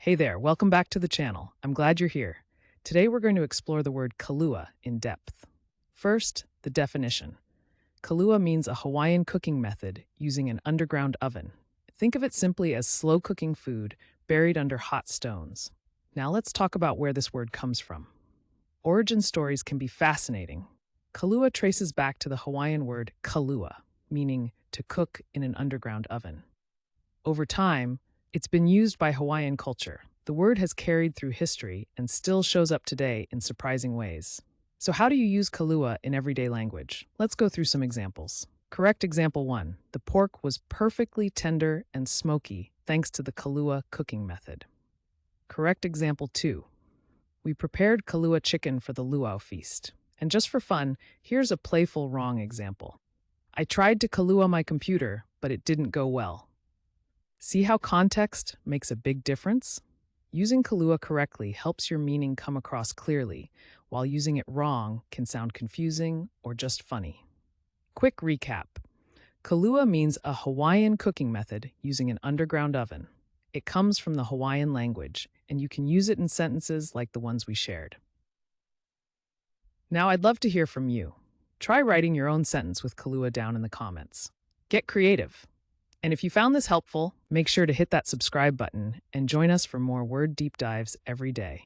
Hey there, welcome back to the channel. I'm glad you're here. Today we're going to explore the word Kalua in depth. First, the definition. Kalua means a Hawaiian cooking method using an underground oven. Think of it simply as slow cooking food buried under hot stones. Now let's talk about where this word comes from. Origin stories can be fascinating. Kalua traces back to the Hawaiian word kalua, meaning to cook in an underground oven. Over time, it's been used by Hawaiian culture. The word has carried through history and still shows up today in surprising ways. So how do you use Kalua in everyday language? Let's go through some examples. Correct example 1. The pork was perfectly tender and smoky thanks to the Kalua cooking method. Correct example 2. We prepared Kalua chicken for the luau feast. And just for fun, here's a playful wrong example. I tried to Kalua my computer, but it didn't go well. See how context makes a big difference? Using Kalua correctly helps your meaning come across clearly, while using it wrong can sound confusing or just funny. Quick recap. Kalua means a Hawaiian cooking method using an underground oven. It comes from the Hawaiian language, and you can use it in sentences like the ones we shared. Now I'd love to hear from you. Try writing your own sentence with Kalua down in the comments. Get creative. And if you found this helpful, make sure to hit that subscribe button and join us for more word deep dives every day.